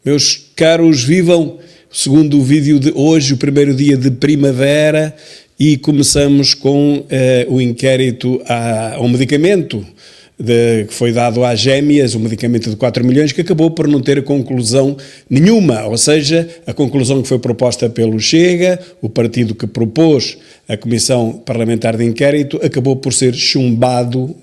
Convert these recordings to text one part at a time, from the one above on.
Meus caros, vivam, segundo o vídeo de hoje, o primeiro dia de primavera, e começamos com o inquérito a um medicamento que foi dado às gêmeas, um medicamento de 4 milhões, que acabou por não ter conclusão nenhuma, ou seja, a conclusão que foi proposta pelo Chega, o partido que propôs a Comissão Parlamentar de Inquérito, acabou por ser chumbado,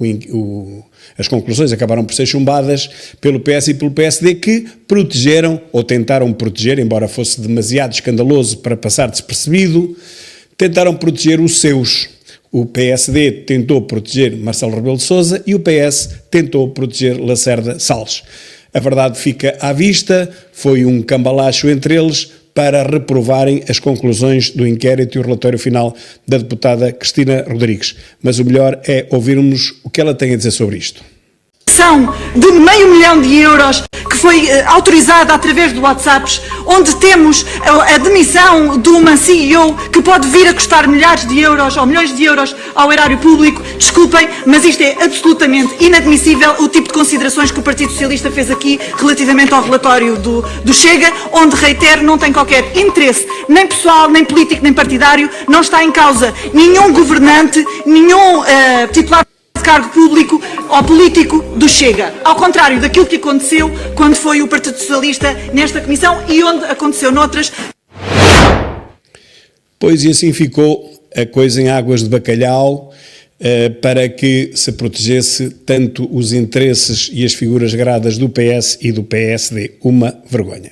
as conclusões acabaram por ser chumbadas pelo PS e pelo PSD, que protegeram, ou tentaram proteger, embora fosse demasiado escandaloso para passar despercebido, tentaram proteger os seus. O PSD tentou proteger Marcelo Rebelo de Sousa e o PS tentou proteger Lacerda Salles. A verdade fica à vista, foi um cambalacho entre eles para reprovarem as conclusões do inquérito e o relatório final da deputada Cristina Rodrigues. Mas o melhor é ouvirmos o que ela tem a dizer sobre isto. São de €500 mil que foi autorizada através do WhatsApp, onde temos a demissão de uma CEO que pode vir a custar milhares de euros ou milhões de euros ao erário público. Desculpem, mas isto é absolutamente inadmissível, o tipo de considerações que o Partido Socialista fez aqui relativamente ao relatório do Chega, onde, reitero, não tem qualquer interesse, nem pessoal, nem político, nem partidário, não está em causa nenhum governante, nenhum titular de cargo público ou político do Chega, ao contrário daquilo que aconteceu quando foi o Partido Socialista nesta comissão e onde aconteceu noutras. Pois, e assim ficou a coisa em águas de bacalhau, para que se protegesse tanto os interesses e as figuras gradas do PS e do PSD. Uma vergonha.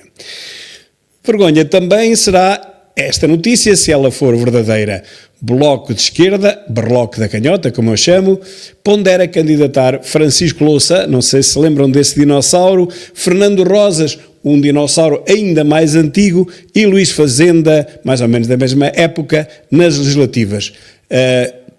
Vergonha também será esta notícia, se ela for verdadeira. Bloco de Esquerda, Berloque da Canhota, como eu chamo, pondera candidatar Francisco Louçã, não sei se lembram desse dinossauro, Fernando Rosas, um dinossauro ainda mais antigo, e Luís Fazenda, mais ou menos da mesma época, nas legislativas.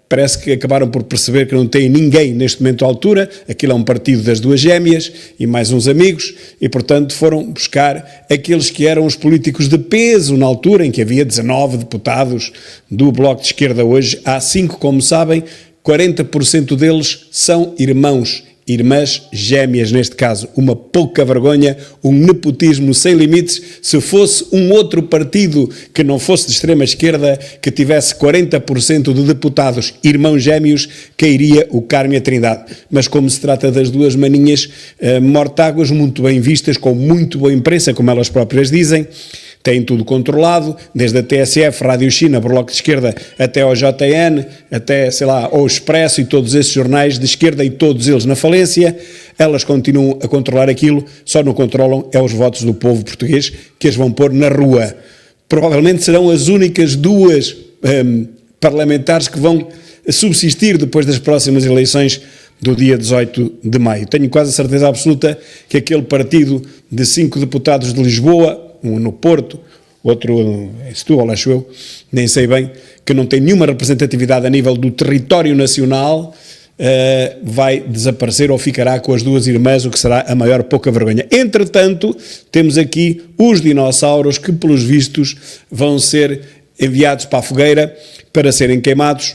Parece que acabaram por perceber que não tem ninguém neste momento à altura, aquilo é um partido das duas gêmeas e mais uns amigos, e portanto foram buscar aqueles que eram os políticos de peso na altura, em que havia 19 deputados do Bloco de Esquerda. Hoje há 5, como sabem, 40% deles são irmãs gêmeas neste caso. Uma pouca vergonha, um nepotismo sem limites. Se fosse um outro partido que não fosse de extrema esquerda, que tivesse 40% de deputados irmãos gêmeos, cairia o Carmo e a Trindade. Mas como se trata das duas maninhas mortáguas, muito bem vistas, com muito boa imprensa, como elas próprias dizem, têm tudo controlado, desde a TSF, Rádio China, Bloco de Esquerda, até ao JN, até, sei lá, ao Expresso e todos esses jornais de esquerda e todos eles na falência. Elas continuam a controlar aquilo, só não controlam os votos do povo português que as vão pôr na rua. Provavelmente serão as únicas duas parlamentares que vão subsistir depois das próximas eleições do dia 18 de maio. Tenho quase a certeza absoluta que aquele partido de 5 deputados de Lisboa, um no Porto, outro em Setúbal, acho eu, nem sei bem, que não tem nenhuma representatividade a nível do território nacional, vai desaparecer ou ficará com as duas irmãs, o que será a maior pouca vergonha. Entretanto, temos aqui os dinossauros que, pelos vistos, vão ser enviados para a fogueira para serem queimados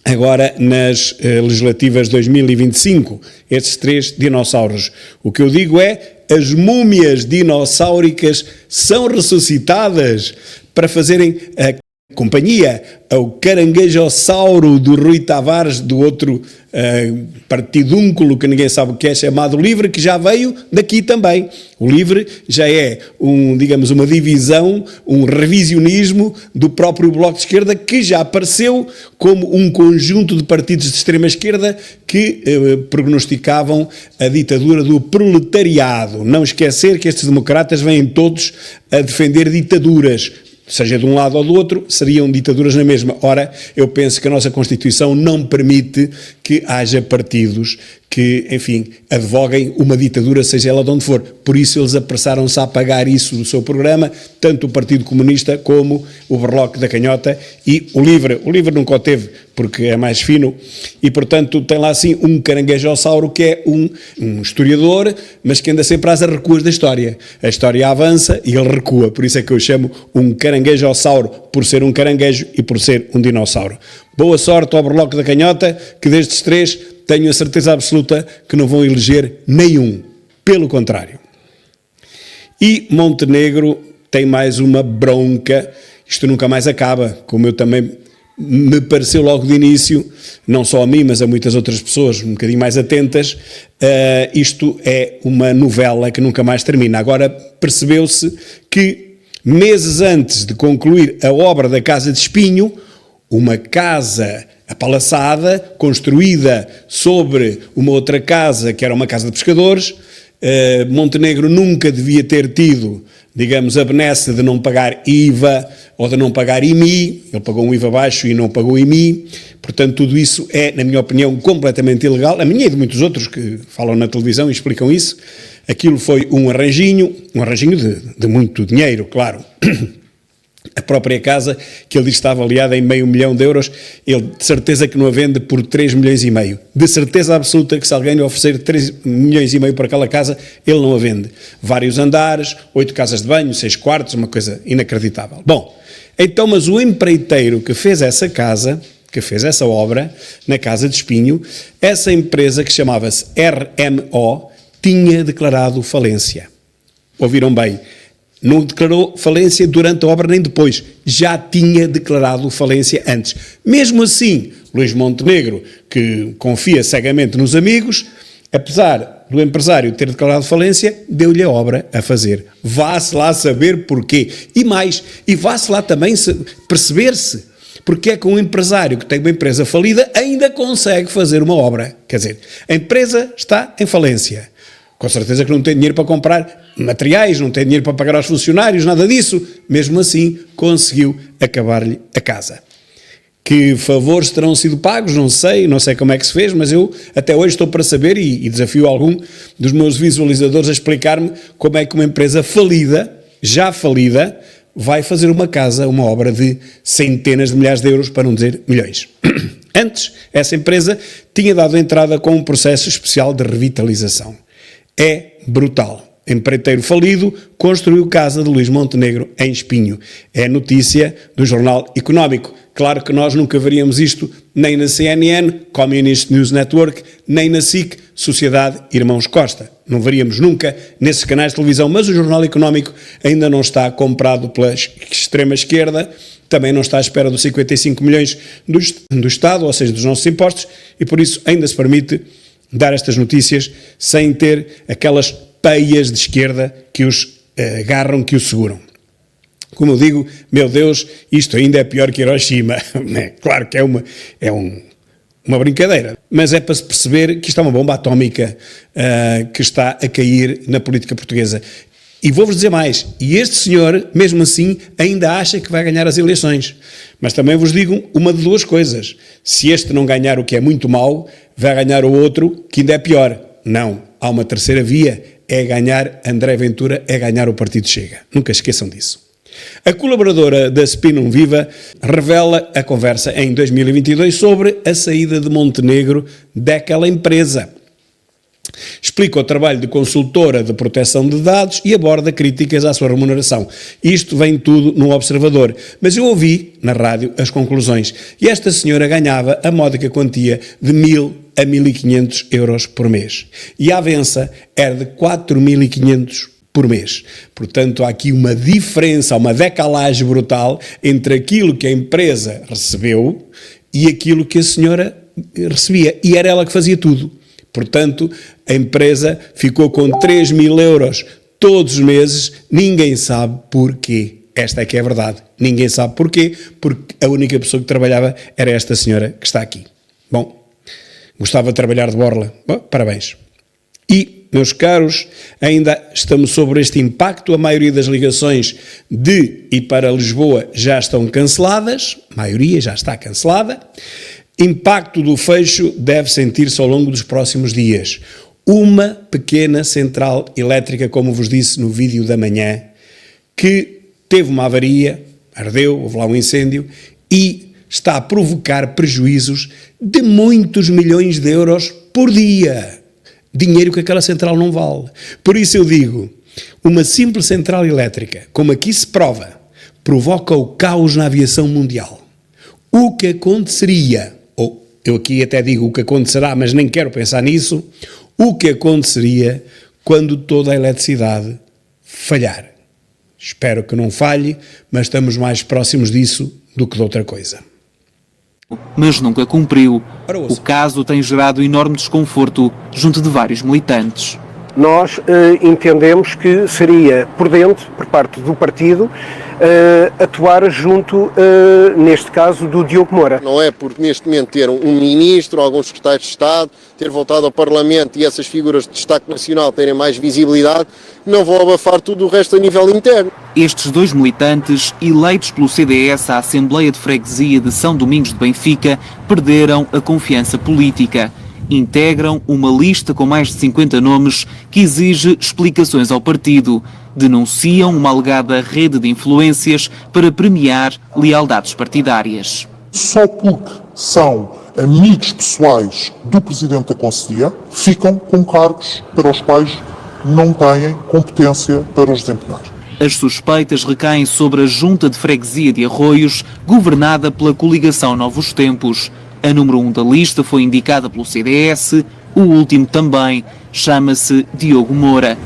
agora nas legislativas 2025, estes 3 dinossauros. O que eu digo é, as múmias dinossáuricas são ressuscitadas para fazerem a companhia ao caranguejossauro do Rui Tavares, do outro partidúnculo que ninguém sabe o que é, chamado Livre, que já veio daqui também. O Livre já é, digamos, uma divisão, um revisionismo do próprio Bloco de Esquerda, que já apareceu como um conjunto de partidos de extrema-esquerda que prognosticavam a ditadura do proletariado. Não esquecer que estes democratas vêm todos a defender ditaduras, seja de um lado ou do outro, seriam ditaduras na mesma. Ora, eu penso que a nossa Constituição não permite que haja partidos que, enfim, advoguem uma ditadura, seja ela de onde for. Por isso eles apressaram-se a apagar isso do seu programa, tanto o Partido Comunista como o Berloque da Canhota e o Livre. O Livre nunca o teve, porque é mais fino, e portanto tem lá assim um caranguejossauro que é um historiador, mas que anda sempre às recuas da história. A história avança e ele recua, por isso é que eu chamo um caranguejossauro, por ser um caranguejo e por ser um dinossauro. Boa sorte ao Berloque da Canhota, que destes 3 tenho a certeza absoluta que não vão eleger nenhum, pelo contrário. E Montenegro tem mais uma bronca, isto nunca mais acaba, como eu também me pareceu logo de início, não só a mim, mas a muitas outras pessoas um bocadinho mais atentas, isto é uma novela que nunca mais termina. Agora percebeu-se que meses antes de concluir a obra da Casa de Espinho, uma casa apalaçada, construída sobre uma outra casa, que era uma casa de pescadores, Montenegro nunca devia ter tido, digamos, a benesse de não pagar IVA ou de não pagar IMI, ele pagou um IVA baixo e não pagou IMI, portanto tudo isso é, na minha opinião, completamente ilegal, a minha e de muitos outros que falam na televisão e explicam isso. Aquilo foi um arranjinho de muito dinheiro, claro. A própria casa, que ele diz que está avaliada em €500 mil, ele de certeza que não a vende por 3,5 milhões. De certeza absoluta que se alguém lhe oferecer 3,5 milhões por aquela casa, ele não a vende. Vários andares, 8 casas de banho, 6 quartos, uma coisa inacreditável. Bom, então, mas o empreiteiro que fez essa casa, que fez essa obra, na Casa de Espinho, essa empresa que chamava-se RMO, tinha declarado falência. Ouviram bem? Não declarou falência durante a obra nem depois, já tinha declarado falência antes. Mesmo assim, Luís Montenegro, que confia cegamente nos amigos, apesar do empresário ter declarado falência, deu-lhe a obra a fazer. Vá-se lá saber porquê. E mais, e vá-se lá também perceber-se porque é que um empresário que tem uma empresa falida ainda consegue fazer uma obra. Quer dizer, a empresa está em falência. Com certeza que não tem dinheiro para comprar materiais, não tem dinheiro para pagar aos funcionários, nada disso. Mesmo assim, conseguiu acabar-lhe a casa. Que favores terão sido pagos, não sei como é que se fez, mas eu até hoje estou para saber e desafio algum dos meus visualizadores a explicar-me como é que uma empresa falida, já falida, vai fazer uma casa, uma obra de centenas de milhares de euros, para não dizer milhões. Antes, essa empresa tinha dado entrada com um processo especial de revitalização. É brutal. Empreiteiro falido construiu casa de Luís Montenegro em Espinho. É notícia do Jornal Económico. Claro que nós nunca veríamos isto nem na CNN, Communist News Network, nem na SIC, Sociedade Irmãos Costa. Não veríamos nunca nesses canais de televisão, mas o Jornal Económico ainda não está comprado pela extrema-esquerda, também não está à espera dos 55 milhões do Estado, ou seja, dos nossos impostos, e por isso ainda se permite dar estas notícias sem ter aquelas peias de esquerda que os agarram, que os seguram. Como eu digo, meu Deus, isto ainda é pior que Hiroshima. Claro que é uma brincadeira, mas é para se perceber que isto é uma bomba atómica que está a cair na política portuguesa. E vou-vos dizer mais, e este senhor, mesmo assim, ainda acha que vai ganhar as eleições. Mas também vos digo uma de duas coisas. Se este não ganhar, o que é muito mau, vai ganhar o outro, que ainda é pior. Não, há uma terceira via, é ganhar André Ventura, é ganhar o Partido Chega. Nunca esqueçam disso. A colaboradora da Spinum Viva revela a conversa em 2022 sobre a saída de Montenegro daquela empresa. Explica o trabalho de consultora de proteção de dados e aborda críticas à sua remuneração. Isto vem tudo no Observador, mas eu ouvi na rádio as conclusões. E esta senhora ganhava a módica quantia de 1.000 a 1.500 euros por mês. E a avença era de 4.500 por mês. Portanto, há aqui uma diferença, uma decalagem brutal entre aquilo que a empresa recebeu e aquilo que a senhora recebia. E era ela que fazia tudo. Portanto, a empresa ficou com 3.000 euros todos os meses, ninguém sabe porquê. Esta é que é a verdade. Ninguém sabe porquê, porque a única pessoa que trabalhava era esta senhora que está aqui. Bom, gostava de trabalhar de borla. Bom, parabéns. E, meus caros, ainda estamos sobre este impacto. A maioria das ligações de e para Lisboa já estão canceladas. A maioria já está cancelada. Impacto do fecho deve sentir-se ao longo dos próximos dias. Uma pequena central elétrica, como vos disse no vídeo da manhã, que teve uma avaria, ardeu, houve lá um incêndio, e está a provocar prejuízos de muitos milhões de euros por dia. Dinheiro que aquela central não vale. Por isso eu digo, uma simples central elétrica, como aqui se prova, provoca o caos na aviação mundial. O que aconteceria, ou eu aqui até digo o que acontecerá, mas nem quero pensar nisso, o que aconteceria quando toda a eletricidade falhar. Espero que não falhe, mas estamos mais próximos disso do que de outra coisa. Mas nunca cumpriu. O caso tem gerado enorme desconforto junto de vários militantes. Nós entendemos que seria prudente, por parte do partido, atuar junto, neste caso, do Diogo Moura. Não é porque neste momento ter um ministro, alguns secretários de Estado, ter voltado ao Parlamento e essas figuras de destaque nacional terem mais visibilidade, não vão abafar tudo o resto a nível interno. Estes dois militantes, eleitos pelo CDS à Assembleia de Freguesia de São Domingos de Benfica, perderam a confiança política. Integram uma lista com mais de 50 nomes que exige explicações ao partido. Denunciam uma alegada rede de influências para premiar lealdades partidárias. Só porque são amigos pessoais do Presidente da Conselhia, ficam com cargos para os quais não têm competência para os desempenhar. As suspeitas recaem sobre a Junta de Freguesia de Arroios, governada pela coligação Novos Tempos. A número 1 da lista foi indicada pelo CDS, o último também, chama-se Diogo Moura.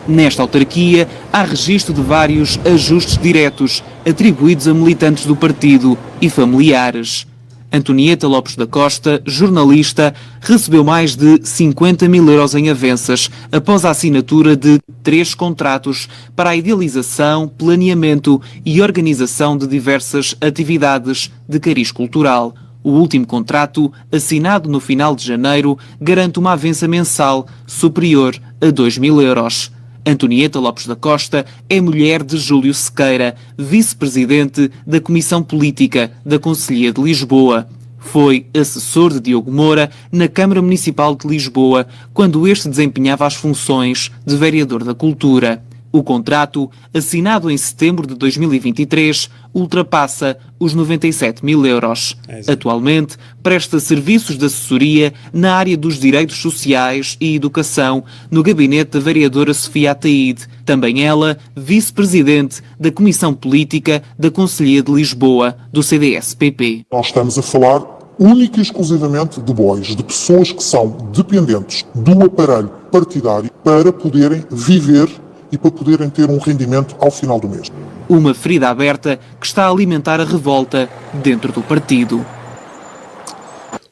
Nesta autarquia, há registro de vários ajustes diretos atribuídos a militantes do partido e familiares. Antonieta Lopes da Costa, jornalista, recebeu mais de 50 mil euros em avanças após a assinatura de 3 contratos para a idealização, planeamento e organização de diversas atividades de cariz cultural. O último contrato, assinado no final de janeiro, garante uma avança mensal superior a 2 mil euros. Antonieta Lopes da Costa é mulher de Júlio Sequeira, vice-presidente da Comissão Política da Conselhia de Lisboa. Foi assessor de Diogo Moura na Câmara Municipal de Lisboa, quando este desempenhava as funções de vereador da Cultura. O contrato, assinado em setembro de 2023, ultrapassa os 97 mil euros. Atualmente, presta serviços de assessoria na área dos direitos sociais e educação, no gabinete da vereadora Sofia Ataíde, também ela, vice-presidente da Comissão Política da Conselhia de Lisboa, do CDS-PP. Nós estamos a falar única e exclusivamente de bois, de pessoas que são dependentes do aparelho partidário para poderem viver e para poderem ter um rendimento ao final do mês. Uma ferida aberta que está a alimentar a revolta dentro do partido.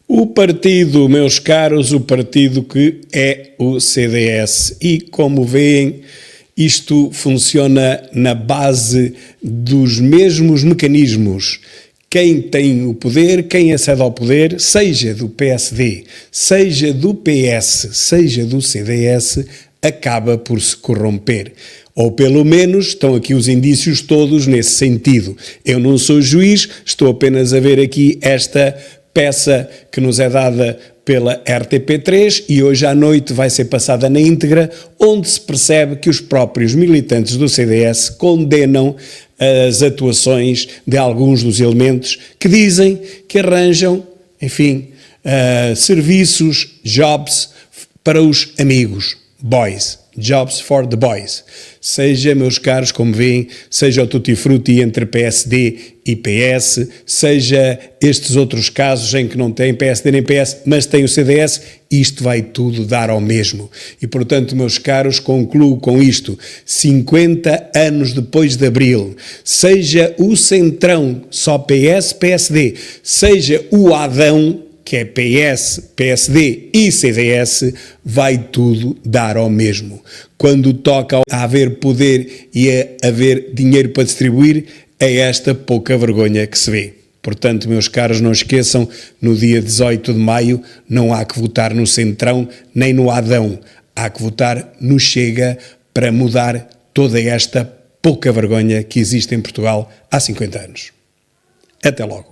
O partido, meus caros, o partido que é o CDS. E, como veem, isto funciona na base dos mesmos mecanismos. Quem tem o poder, quem acede ao poder, seja do PSD, seja do PS, seja do CDS, acaba por se corromper. Ou pelo menos estão aqui os indícios todos nesse sentido. Eu não sou juiz, estou apenas a ver aqui esta peça que nos é dada pela RTP3 e hoje à noite vai ser passada na íntegra, onde se percebe que os próprios militantes do CDS condenam as atuações de alguns dos elementos que dizem que arranjam, enfim, serviços, jobs para os amigos. Boys, jobs for the boys. Seja, meus caros, como veem, seja o tutti-frutti entre PSD e PS, seja estes outros casos em que não tem PSD nem PS, mas tem o CDS, isto vai tudo dar ao mesmo. E, portanto, meus caros, concluo com isto. 50 anos depois de Abril, seja o Centrão, só PS, PSD, seja o Adão, que é PS, PSD e CDS, vai tudo dar ao mesmo. Quando toca a haver poder e a haver dinheiro para distribuir, é esta pouca vergonha que se vê. Portanto, meus caros, não esqueçam, no dia 18 de maio não há que votar no Centrão nem no Adão. Há que votar no Chega para mudar toda esta pouca vergonha que existe em Portugal há 50 anos. Até logo.